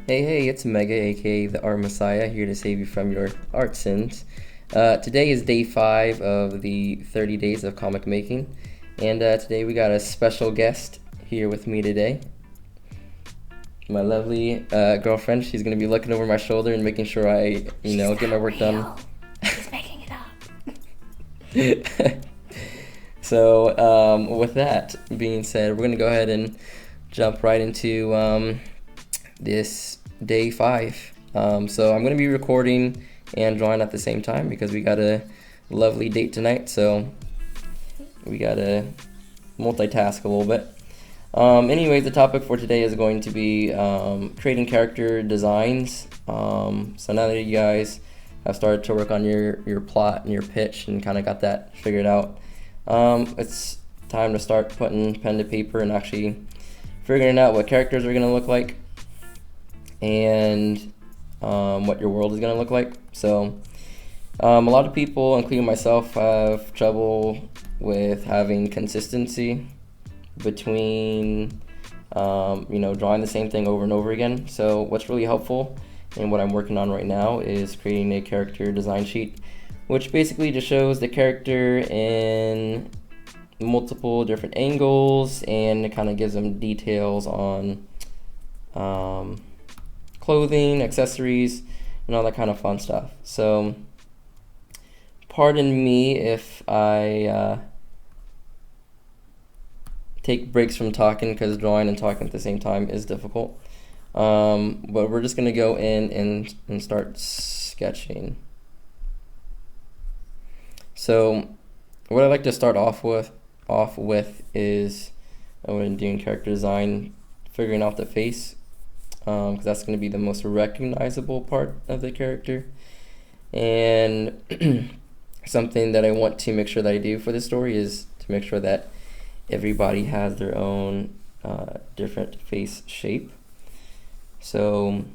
Hey, it's Mega, aka the Art Messiah, here to save you from your art sins. Today is day 5 of the 30 days of comic making, and today we got a special guest here with me today. My lovely girlfriend. She's gonna be looking over my shoulder and making sure I, get my work done. She's making it up. So, with that being said, we're gonna go ahead and jump right into this day 5. So I'm going to be recording and drawing at the same time because we got a lovely date tonight, so we got to multitask a little bit. Anyways, the topic for today is going to be creating character designs. So now that you guys have started to work on your plot and your pitch and kind of got that figured out, it's time to start putting pen to paper and actually figuring out what characters are going to look like and what your world is going to look like. So a lot of people, including myself, have trouble with having consistency between drawing the same thing over and over again. So what's really helpful and what I'm working on right now is creating a character design sheet, which basically just shows the character in multiple different angles, and it kind of gives them details on clothing, accessories, and all that kind of fun stuff. So pardon me if I take breaks from talking, because drawing and talking at the same time is difficult. But we're just going to go in and start sketching. So what I like to start off with is when doing character design, figuring out the face, because that's going to be the most recognizable part of the character. And something that I want to make sure that I do for this story is to make sure that everybody has their own different face shape. So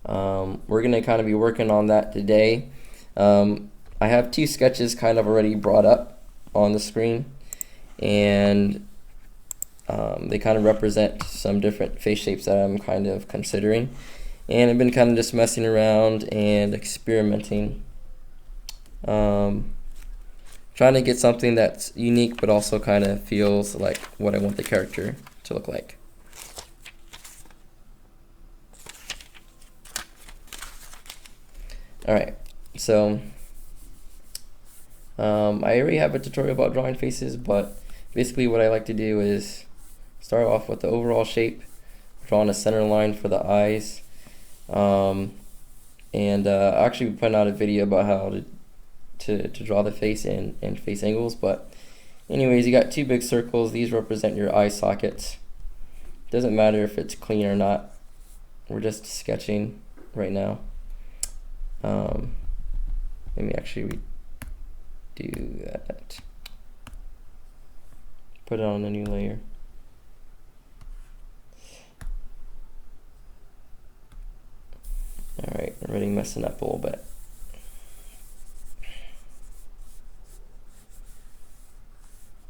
we're going to kind of be working on that today. I have 2 sketches kind of already brought up on the screen, and they kind of represent some different face shapes that I'm kind of considering, and I've been kind of just messing around and experimenting, trying to get something that's unique but also kind of feels like what I want the character to look like. Alright, so I already have a tutorial about drawing faces, but basically what I like to do is start off with the overall shape, drawing a center line for the eyes, and actually putting out a video about how to draw the face and face angles. But anyways, you got 2 big circles. These represent your eye sockets. Doesn't matter if it's clean or not. We're just sketching right now. Let me actually do that. Put it on a new layer. Alright, already messing up a little bit.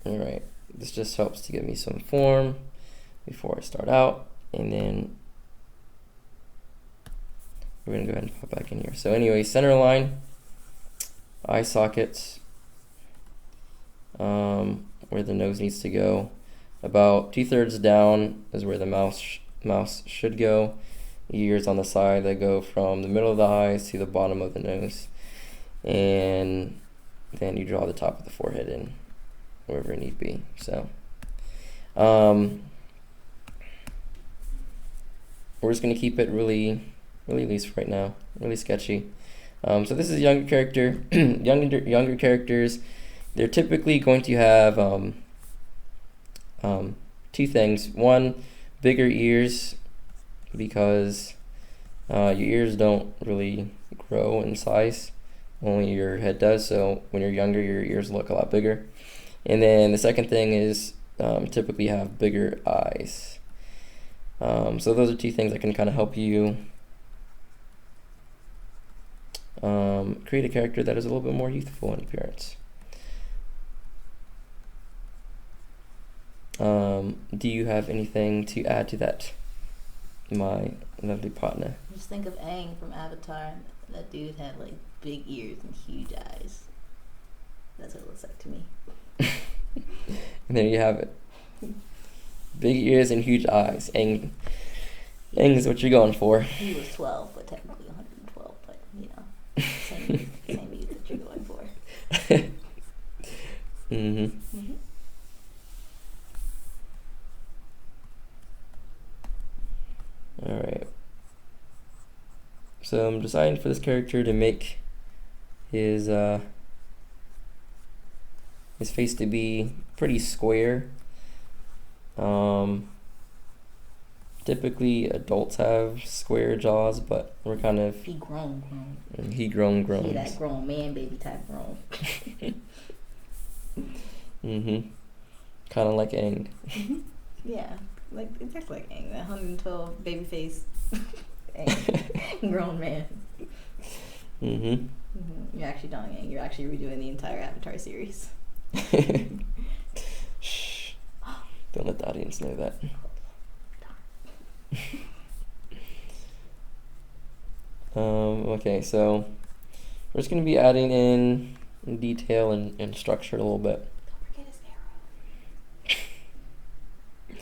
Alright, this just helps to give me some form before I start out, and then we're going to go ahead and pop back in here. So anyway, center line, eye sockets, where the nose needs to go. About 2/3 down is where the mouse should go. Ears on the side that go from the middle of the eyes to the bottom of the nose, and then you draw the top of the forehead in wherever it need be. So we're just going to keep it really loose right now, really sketchy. So this is a younger character. Younger characters, they're typically going to have 2 things. One, bigger ears, because your ears don't really grow in size, only your head does. So when you're younger, your ears look a lot bigger. And then the second thing is typically have bigger eyes. So those are 2 things that can kind of help you create a character that is a little bit more youthful in appearance. Do you have anything to add to that? my lovely partner. Just think of Aang from Avatar. That dude had like big ears and huge eyes. That's what it looks like to me. And there you have it. Big ears and huge eyes. Aang is what you're going for. He was 12, but technically 112. But you know, same youth that you're going for. Alright. So I'm deciding for this character to make his face to be pretty square. Typically adults have square jaws, but we're kind of He grown. He that grown man baby type grown. Kind of like Aang. Yeah, like exactly like Aang, that 112 baby face. Aang, grown man. You're actually doing Aang. You're actually redoing the entire Avatar series. Shh. Don't let the audience know that. Okay, so we're just going to be adding in detail and structure a little bit. Don't forget his arrow.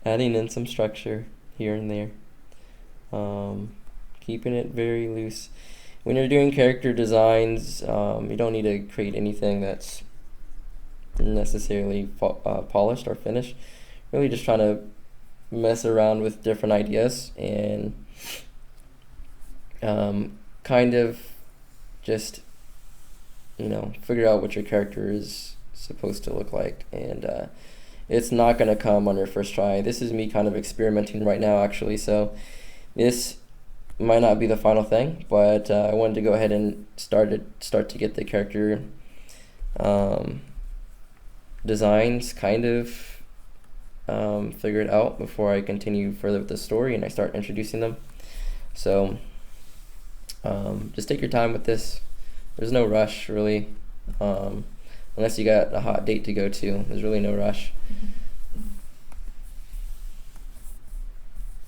Adding in some structure here and there. Keeping it very loose. When you're doing character designs, you don't need to create anything that's necessarily polished or finished. Really just trying to mess around with different ideas and kind of just, figure out what your character is supposed to look like. And it's not going to come on your first try. This is me kind of experimenting right now, actually. So this might not be the final thing, but I wanted to go ahead and start to get the character designs kind of figured out before I continue further with the story and I start introducing them. So just take your time with this. There's no rush, really, unless you got a hot date to go to. There's really no rush.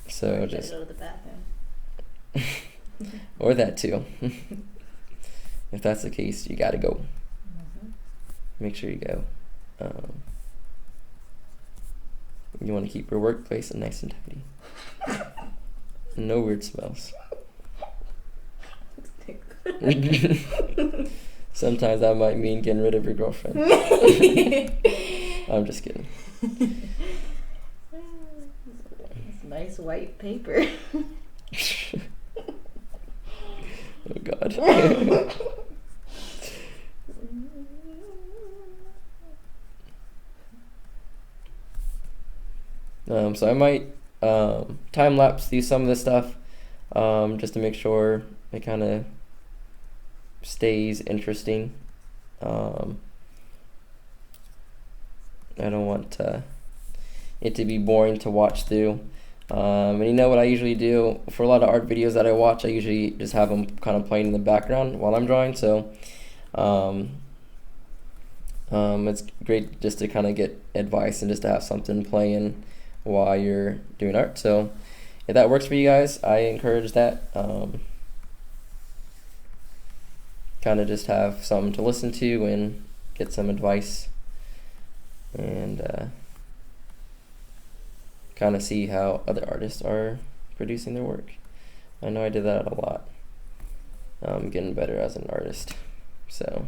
So just go to the bathroom. or that too. If that's the case, you gotta go. Make sure you go. You want to keep your workplace nice and tidy. No weird smells. Sometimes that might mean getting rid of your girlfriend. I'm just kidding. It's nice white paper. Oh God. So I might time lapse through some of this stuff just to make sure it kind of stays interesting. I don't want it to be boring to watch through. And you know what I usually do for a lot of art videos that I watch, I usually just have them kind of playing in the background while I'm drawing. So it's great just to kind of get advice and just to have something playing while you're doing art. So if that works for you guys, I encourage that. Kind of just have something to listen to and get some advice and kind of see how other artists are producing their work. I know I did that a lot. I'm getting better as an artist. So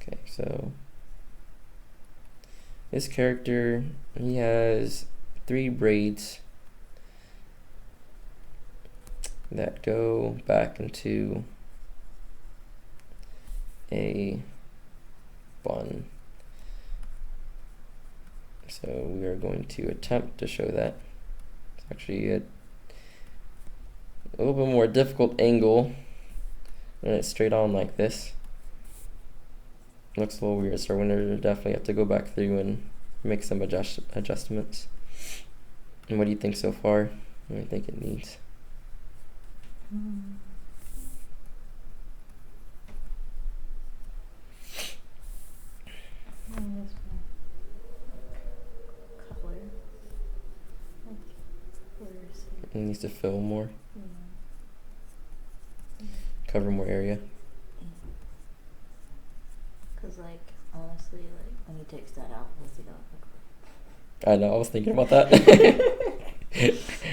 okay, so this character, he has 3 braids that go back into a bun. So we are going to attempt to show that. It's actually a little bit more difficult angle when it's straight on like this. Looks a little weird, so we're going to definitely have to go back through and make some adjustments. And what do you think so far? What do you think it needs? It needs to fill more, Yeah. cover more area. Cause like honestly, like when he takes that out, what's he gonna look like? I know, I was thinking about that.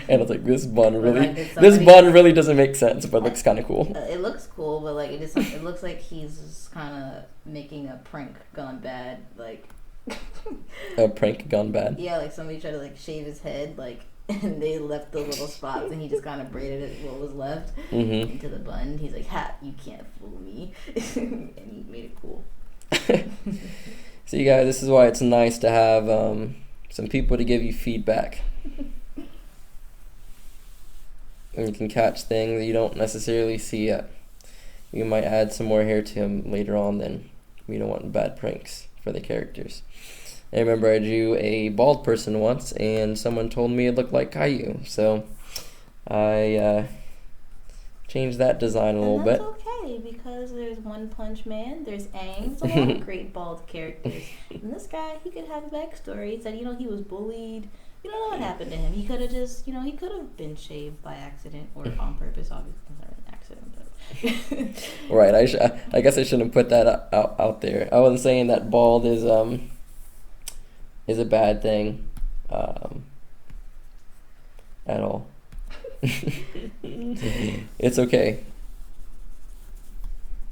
And I was like, this bun But, really, like, did this somebody- bun really doesn't make sense, but looks kind of cool. It looks cool, but like it looks like he's just kind of making a prank gone bad. Like A prank gone bad. yeah, like somebody tried to like shave his head, like and they left the little spots, and he just kind of braided it what was left Mm-hmm. into the bun. He's like, "Ha, you can't fool me," and he made it cool. So you guys, this is why it's nice to have some people to give you feedback. And you can catch things that you don't necessarily see yet. You might add some more hair to him later on, then we don't want bad pranks for the characters. I remember I drew a bald person once, and someone told me it looked like Caillou, so I changed that design a little bit. And that's okay, because there's One Punch Man, there's Aang, there's a lot of great bald characters. And this guy, he could have a backstory. He said, he was bullied. You don't know what happened to him. He could have just, he could have been shaved by accident or on purpose. Obviously, it's not an accident, but. Right, I guess I shouldn't put that out there. I wasn't saying that bald is a bad thing at all. It's okay.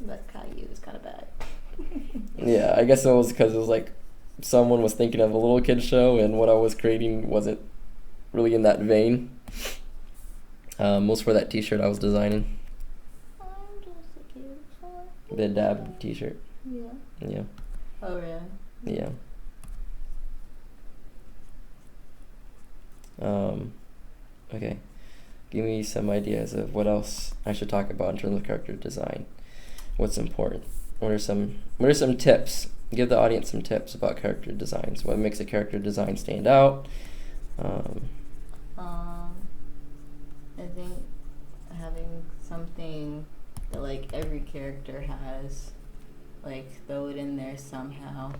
But Caillou is kind of bad. Yeah, I guess it was because it was like someone was thinking of a little kid show, and what I was creating wasn't really in that vein. Was for that T-shirt I was designing, I'm just a kid. the dab T-shirt. Yeah. Yeah, Oh, really? yeah. Okay. Give me some ideas of what else I should talk about in terms of character design. What's important? What are some tips? Give the audience some tips about character designs. What makes a character design stand out? I think having something that like every character has, like throw it in there somehow.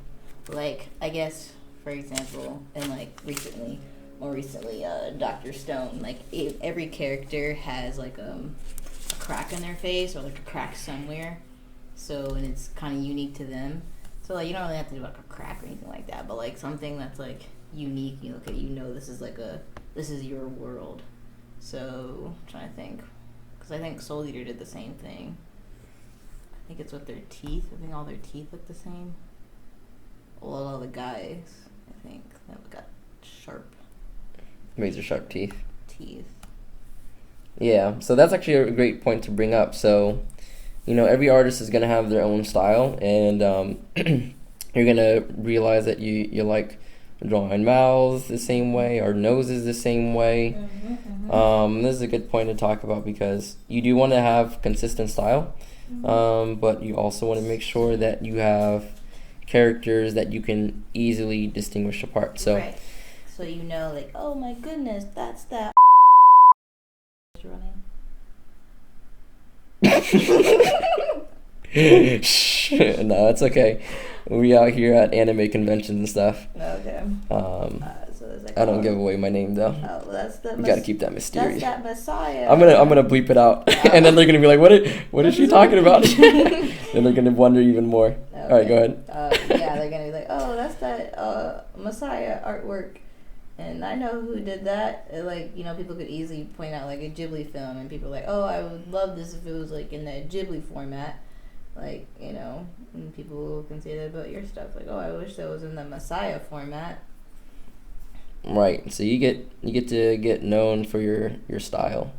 Like I guess, for example, and like more recently, Dr. Stone. Like every character has like a crack in their face or like a crack somewhere. So and it's kind of unique to them. So like you don't really have to do like a crack or anything like that, but like something that's like unique. This is your world. So I'm trying to think, because I think Soul Eater did the same thing. I think it's with their teeth. I think all their teeth look the same. Well, all the guys, I think, that got sharp Razor sharp teeth. teeth. Yeah, so that's actually a great point to bring up. So, every artist is going to have their own style, and you're going to realize that you like drawing mouths the same way or noses the same way. This is a good point to talk about because you do want to have consistent style, but you also want to make sure that you have characters that you can easily distinguish apart. So, right. So like, oh my goodness, that's that running. Shh, no, it's okay. We out here at anime conventions and stuff. Okay. So there's like, I don't give away my name though. Oh, well, that's the. We gotta keep that mysterious. That's that Messiah. I'm gonna bleep it out, and then they're gonna be like, "What is she talking about?" Then they're gonna wonder even more. Okay. All right, go ahead. Yeah, they're gonna be like, "Oh, that's that Messiah artwork," and I know who did that. People could easily point out like a Ghibli film, and people are like, "Oh, I would love this if it was like in that Ghibli format." And people can say that about your stuff. Like, "Oh, I wish that was in the Messiah format." Right. So you get to get known for your style,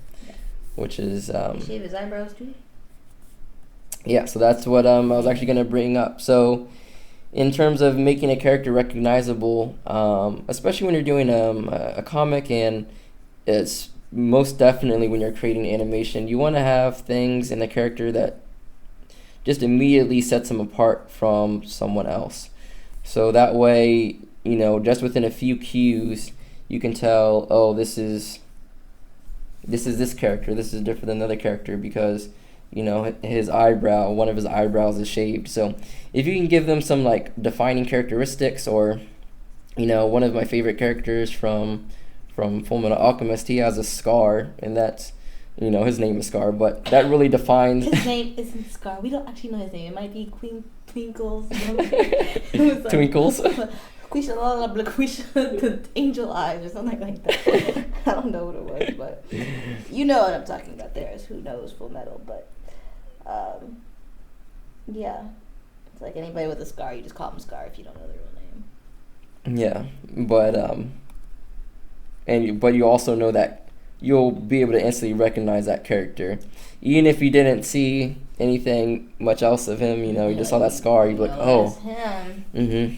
which is He shave his eyebrows too. Yeah. So that's what I was actually gonna bring up. So, in terms of making a character recognizable, especially when you're doing a comic, and it's most definitely when you're creating animation, you want to have things in the character that just immediately sets them apart from someone else. So that way, just within a few cues, you can tell, oh, this is this character. This is different than another character because, one of his eyebrows is shaved. So if you can give them some like defining characteristics, or, one of my favorite characters from from Full Metal Alchemist, he has a scar, and that's, you know, his name is Scar, but that really defines... His name isn't Scar. We don't actually know his name. It might be Twinkles. It was like, Twinkles. Quisha, the angel eyes or something like that. I don't know what it was, but you know what I'm talking about. There's who knows Full Metal, but yeah, it's like anybody with a scar, you just call them Scar if you don't know their real name. Yeah, but but you also know that you'll be able to instantly recognize that character, even if you didn't see anything much else of him. You know, you just saw that scar. You'd be like, oh, that's him. Mm-hmm.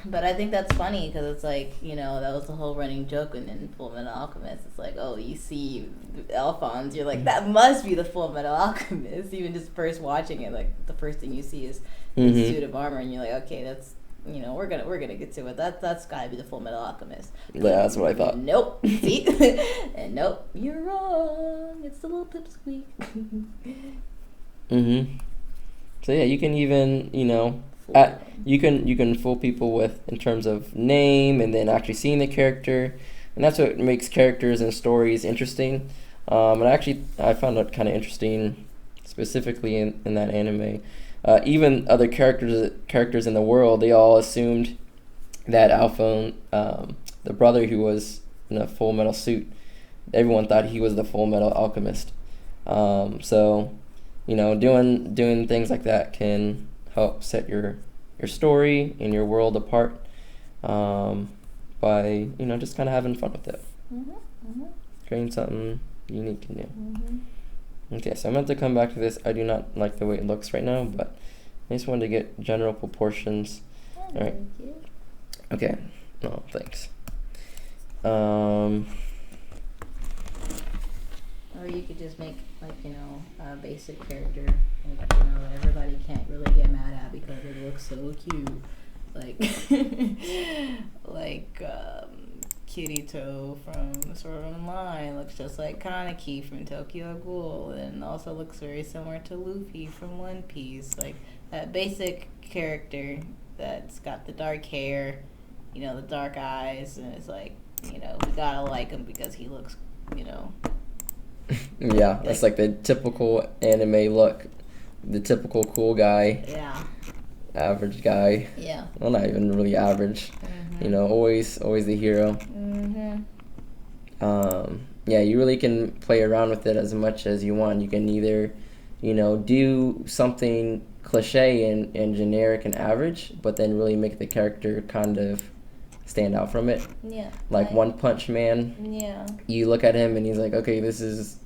But I think that's funny because it's like, you know, that was the whole running joke in Full Metal Alchemist. It's like, oh, you see Alphonse, you're like, that must be the Full Metal Alchemist. Even just first watching it, like the first thing you see is his suit of armor, and you're like, okay, that's, you know, we're gonna get to it. That's gotta be the Full Metal Alchemist. Yeah, that's what I thought. Nope. See, and nope, you're wrong. It's the little pipsqueak. So yeah, you can even, you know, you can fool people with in terms of name and then actually seeing the character, and that's what makes characters and stories interesting. And actually, I found it kind of interesting, specifically in that anime. Even other characters in the world, they all assumed that Alphonse, the brother who was in a Full Metal suit, everyone thought he was the Full Metal Alchemist. So, you know, doing things like that can help set your story and your world apart, by, you know, just kind of having fun with it. Creating something unique and new. Okay, so I'm going to come back to this. I do not like the way it looks right now, but I just wanted to get general proportions. All right. Okay. Oh, thanks. Or you could just make, like, you know, a basic character, like, you know, that everybody can't really get mad at because it looks so cute. Like, Kirito from Sword Art Online looks just like Kaneki from Tokyo Ghoul, and also looks very similar to Luffy from One Piece. Like, that basic character that's got the dark hair, you know, the dark eyes, and it's like, you know, we gotta like him because he looks, you know. Yeah, that's like the typical anime look. The typical cool guy. Yeah. Average guy. Yeah. Well, not even really average. You know, always the hero. Yeah, you really can play around with it as much as you want. You can either, you know, do something cliche and generic and average, but then really make the character kind of stand out from it. Yeah. Like One Punch Man. Yeah. You look at him and he's like, okay, this is,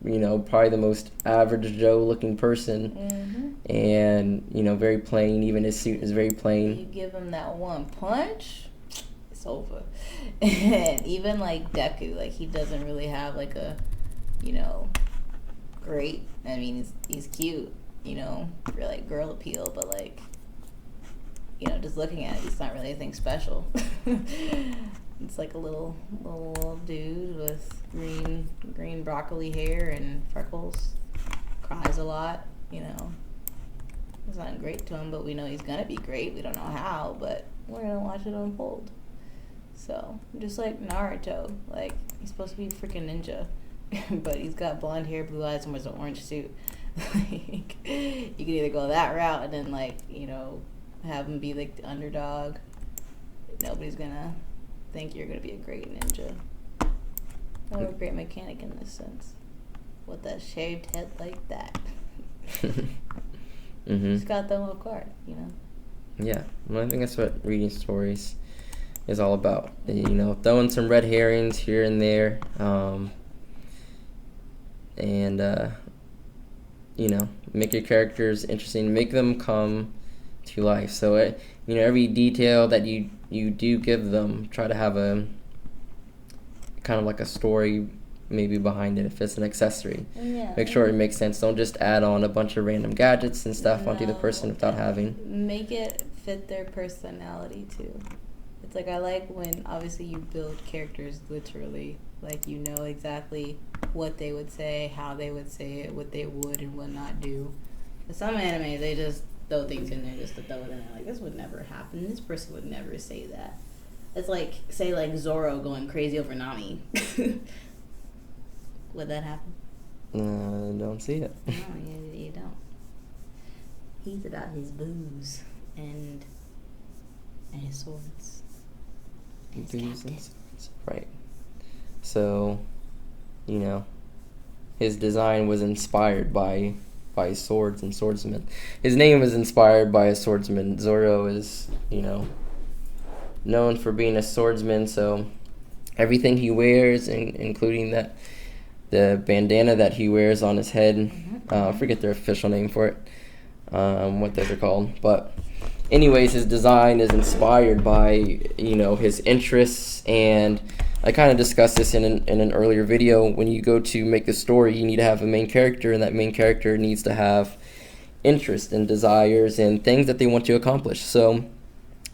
you know, probably the most average Joe looking person. And, you know, very plain. Even his suit is very plain. You give him that one punch, it's over. And even like Deku, like, he doesn't really have like a, you know, great, I mean, he's cute, you know, for like girl appeal, but like, you know, just looking at it, he's not really anything special. It's like a little dude with green broccoli hair and freckles. Cries a lot, you know. It's not great to him, but we know he's gonna be great. We don't know how, but we're gonna watch it unfold. So, just like Naruto, like, he's supposed to be a freaking ninja, but he's got blonde hair, blue eyes, and wears an orange suit. Like, you can either go that route and then, like, you know, have him be like the underdog. Nobody's gonna think you're gonna be a great ninja or a great mechanic in this sense with that shaved head like that. Just got them off guard, you know. Yeah, well, I think that's what reading stories is all about. You know, throwing some red herrings here and there, and you know, make your characters interesting, make them come to life. So you know, every detail that you do give them, try to have a kind of like a story maybe behind it. If it's an accessory, make sure it makes sense. Don't just add on a bunch of random gadgets and stuff onto the person without having. Make it fit their personality too. It's like, I like when obviously you build characters literally, like, you know exactly what they would say, how they would say it, what they would and would not do. But some anime, they just throw things in there just to throw it in there. Like, this would never happen. This person would never say that. It's like, say, like Zoro going crazy over Nami. Would that happen? I don't see it. No, you don't. He's about his booze and his swords. And his Booze and captain. swords. Right. So, you know, his design was inspired by swords and swordsmen. His name was inspired by a swordsman. Zoro is, you know, known for being a swordsman, so everything he wears, including the bandana that he wears on his head, I forget their official name for it, what those are called, but anyways, his design is inspired by, you know, his interests. And I kind of discussed this in an earlier video. When you go to make a story, you need to have a main character, and that main character needs to have interest and desires and things that they want to accomplish. So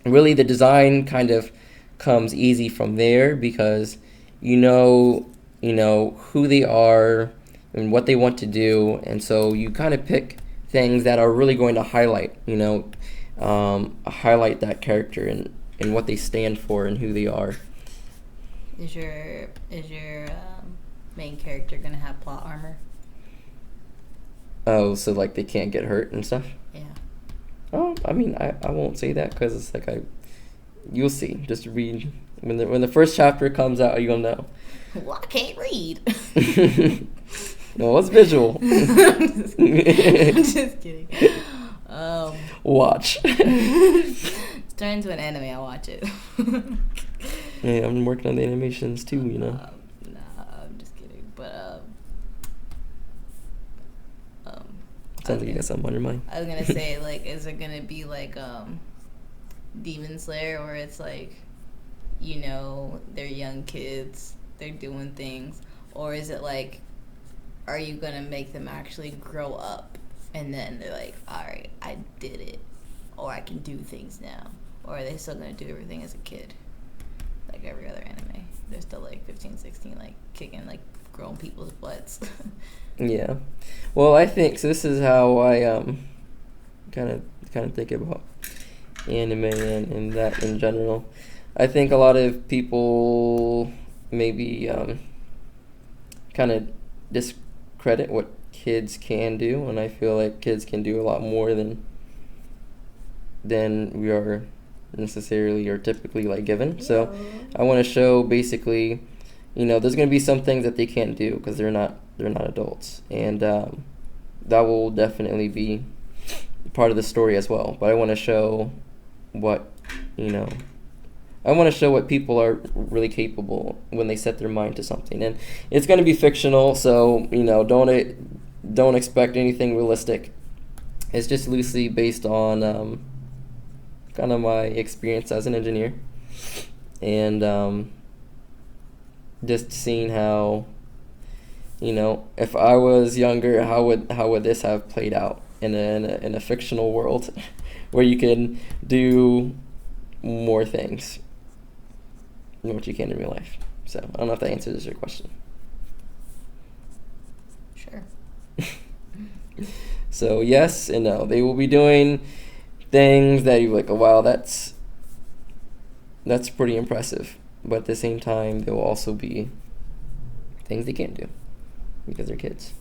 really the design kind of comes easy from there, because you know who they are and what they want to do, and so you kind of pick things that are really going to highlight, highlight that character and what they stand for and who they are. Is your main character gonna have plot armor? Oh, so like they can't get hurt and stuff? Yeah. Oh, I mean, I won't say that, because it's like you'll see. Just read when the first chapter comes out, you'll know. Well, I can't read. Well, it's visual. I'm just kidding. Watch. It's turned into an anime. I'll watch it. Yeah, I'm working on the animations too, you know. Nah, I'm just kidding. But Sounds like you got something on your mind. I was gonna say, like, is it gonna be like Demon Slayer, where it's like, you know, they're young kids, they're doing things, or is it like, are you gonna make them actually grow up, and then they're like, all right, I did it, or I can do things now, or are they still gonna do everything as a kid, like every other anime? They're still like 15, 16, like kicking like grown people's butts. Yeah. Well, I think so. This is how I kind of think about anime and that in general. I think a lot of people maybe kind of discredit what kids can do, and I feel like kids can do a lot more than we are necessarily or typically like given. So I want to show basically, there's going to be some things that they can't do because they're not adults, and that will definitely be part of the story as well. But I want to show what people are really capable when they set their mind to something, and it's going to be fictional, so don't expect anything realistic. It's just loosely based on kind of my experience as an engineer, and just seeing how, if I was younger, how would this have played out in a fictional world where you can do more things than what you can in real life. So I don't know if that answers your question. Sure. So yes and no, they will be doing things that you're like, oh wow, that's pretty impressive. But at the same time, there will also be things they can't do because they're kids.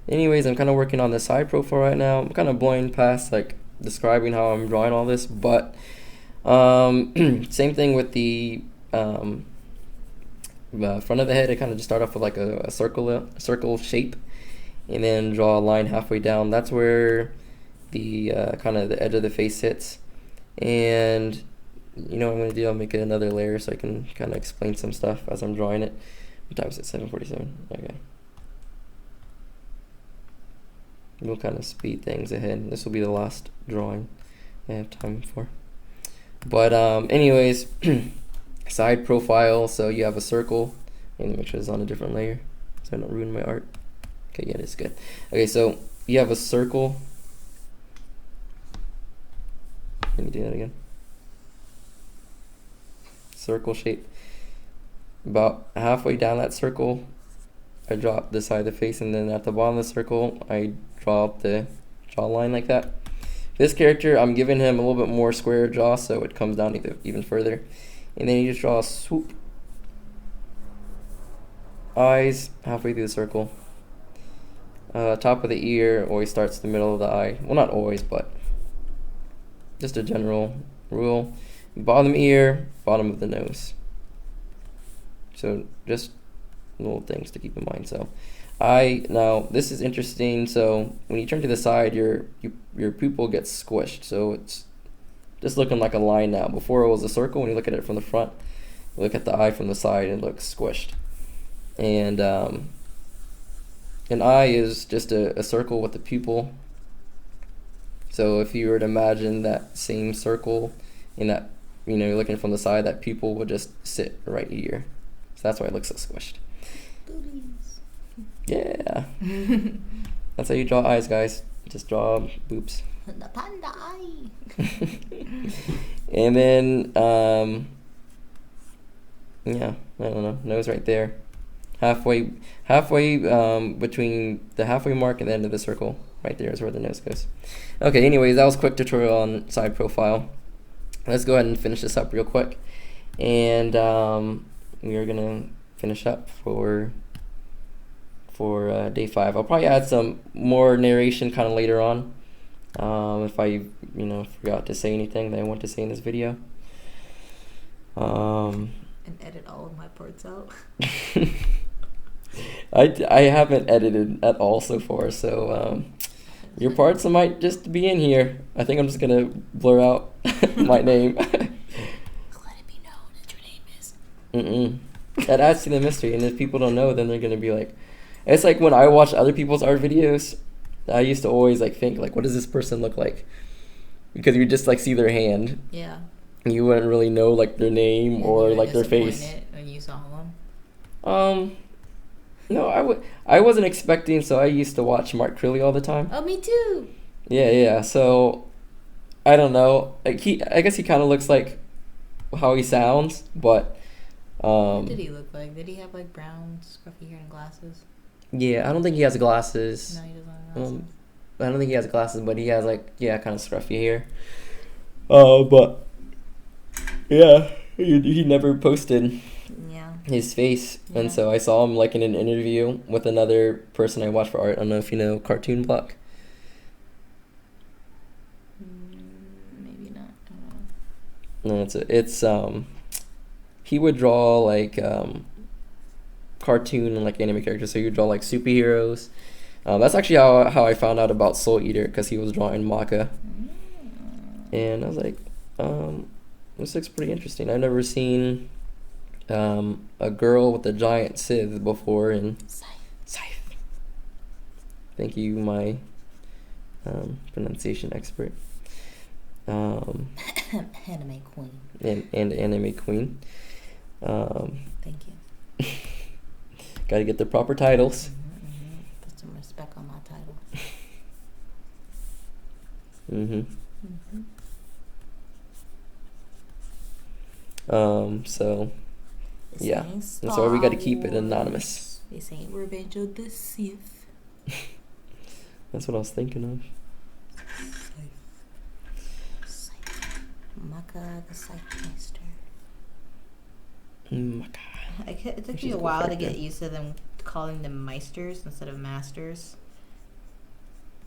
Anyways, I'm kind of working on the side profile right now. I'm kind of blowing past like describing how I'm drawing all this, but same thing with the front of the head. I kind of just start off with like a circle shape, and then draw a line halfway down. That's where the kind of the edge of the face hits. And what I'm going to do, I'll make it another layer so I can kind of explain some stuff as I'm drawing it. What time is it? 7:47. Okay. We'll kind of speed things ahead. This will be the last drawing I have time for. But anyways, side profile. So you have a circle. Let me make sure it's on a different layer so I don't ruin my art. Okay, yeah, that's good. Okay, so you have a circle. Let me do that again. Circle shape. About halfway down that circle, I draw up the side of the face, and then at the bottom of the circle, I draw up the jawline like that. This character, I'm giving him a little bit more square jaw, so it comes down even further. And then you just draw a swoop. Eyes halfway through the circle. Top of the ear always starts the middle of the eye. Well, not always, but just a general rule. Bottom ear, bottom of the nose. So just little things to keep in mind. So now this is interesting. So when you turn to the side, your pupil gets squished. So it's just looking like a line now. Before it was a circle. When you look at it from the front, you look at the eye from the side, it looks squished. And an eye is just a circle with a pupil. So if you were to imagine that same circle in that, you're looking from the side, that pupil would just sit right here. So that's why it looks so squished. Boobies. Yeah. That's how you draw eyes, guys. Just draw boobs. The panda eye. And then, yeah, I don't know, nose right there. Halfway between the halfway mark and the end of the circle, right there is where the nose goes. Okay, anyways, that was a quick tutorial on side profile. Let's go ahead and finish this up real quick. And we are gonna finish up for day 5. I'll probably add some more narration kind of later on, if I forgot to say anything that I want to say in this video. And edit all of my parts out. I haven't edited at all so far, so your parts might just be in here. I think I'm just gonna blur out my name. Let it be known that your name is. That adds to the mystery, and if people don't know, then they're gonna be like, it's like when I watch other people's art videos, I used to always think what does this person look like? Because you just see their hand. Yeah. You wouldn't really know their name or their face. When you saw them. No, I wasn't expecting, so I used to watch Mark Crilly all the time. Oh, me too. Yeah, so I don't know. I guess he kind of looks like how he sounds, but what did he look like? Did he have brown scruffy hair and glasses? Yeah, I don't think he has glasses. No, he doesn't have glasses. I don't think he has glasses, but he has kind of scruffy hair. But yeah, he never posted his face, and so I saw him in an interview with another person I watch for art. I don't know if you know Cartoon Block. Maybe not. I No, don't know. it's he would draw cartoon and anime characters. So he would draw superheroes. That's actually how I found out about Soul Eater, because he was drawing manga, and I was like, this looks pretty interesting. I've never seen a girl with a giant scythe before, and scythe. Thank you, my pronunciation expert. Anime queen. And anime queen. Thank you. Gotta get the proper titles. Put some respect on my title. So yeah, that's why we gotta keep it anonymous. This ain't Revenge of the Sith. That's what I was thinking of. Maka the Scythemeister. Maka. It took me a while to get used to them calling them meisters instead of masters.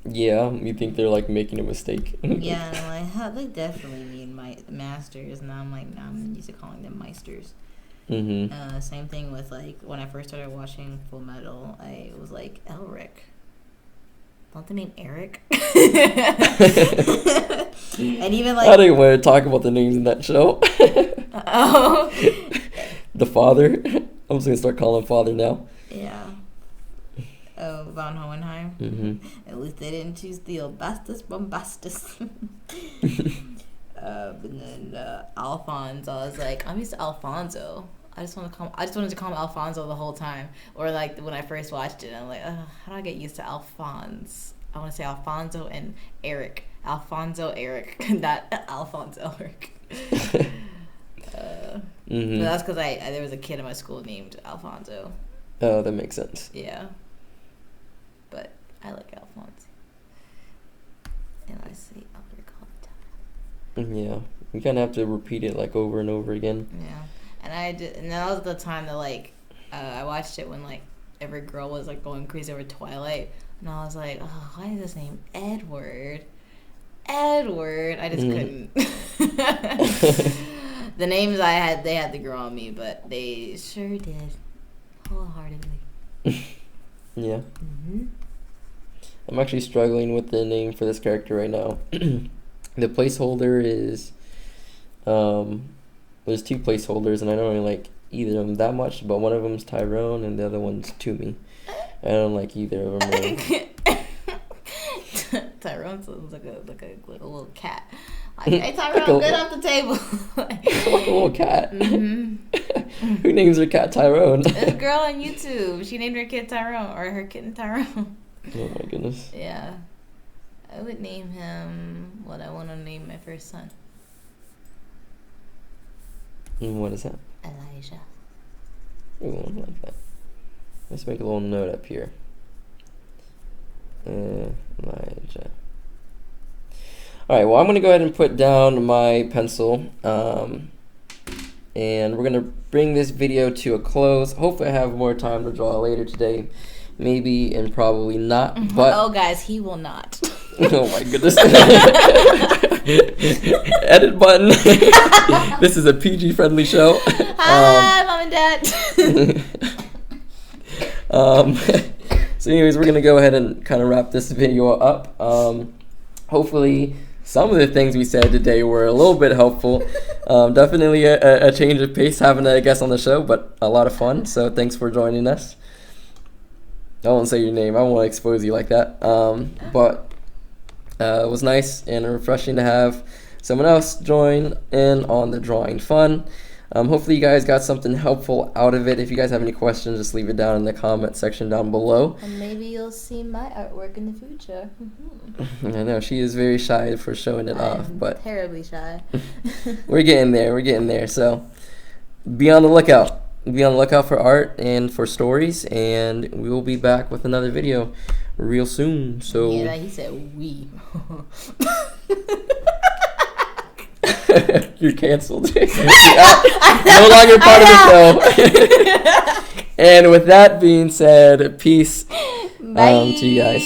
Yeah, you think they're making a mistake. Yeah, and they definitely mean masters, and I'm I'm used to calling them meisters. Same thing with when I first started watching Full Metal, I was Elric. Don't they name Eric? And even I don't even want to talk about the names in that show. Oh. The father. I'm just gonna start calling him father now. Yeah. Oh, Von Hohenheim. At least they didn't choose the Albastus Bombastus. And then Alphonse, I was I'm used to Alfonso. I just wanted to call him Alfonso the whole time. Or when I first watched it, I'm how do I get used to Alphonse? I want to say Alfonso and Eric. Alfonso Eric, not Alfonso Eric. But that's because there was a kid in my school named Alfonso. Oh, that makes sense. Yeah. But I like Alphonse. And I say Yeah, you kind of have to repeat it like over and over again. Yeah, and that was the time that like I watched it when like every girl was like going crazy over Twilight, and I was like, oh, why is this name Edward? I just couldn't. The names I had, they had to grow on me, but they sure did, wholeheartedly. Yeah. I'm actually struggling with the name for this character right now. The placeholder is, there's two placeholders, and I don't really like either of them that much, but one of them's Tyrone, and the other one's Toomey. I don't like either of them really. Tyrone sounds like a little cat. Like, hey, Tyrone, get off the table. Like a little cat. Who names their cat Tyrone? This girl on YouTube, she named her kid Tyrone, or her kitten Tyrone. Oh my goodness. Yeah. I would name him what I want to name my first son. And what is that? Elijah. Ooh, I like that. Let's make a little note up here. Elijah. Alright, well, I'm going to go ahead and put down my pencil. And we're going to bring this video to a close. Hopefully I have more time to draw later today. Maybe and probably not. But oh, guys, he will not. Oh my goodness. Edit button. This is a PG friendly show. Hi, Mom and Dad. So anyways, we're gonna go ahead and kind of wrap this video up. Hopefully some of the things we said today were a little bit helpful. Definitely a change of pace having a guest on the show, but a lot of fun. So thanks for joining us. I won't say your name. I won't expose you like that. But it was nice and refreshing to have someone else join in on the drawing fun. Hopefully you guys got something helpful out of it. If you guys have any questions, just leave it down in the comment section down below. And maybe you'll see my artwork in the future. I know, she is very shy for showing it off, but terribly shy. we're getting there. So be on the lookout. Be on the lookout for art and for stories, and we will be back with another video real soon. So yeah, he said we. You're canceled. You're no longer part of the show. And with that being said, peace to you guys.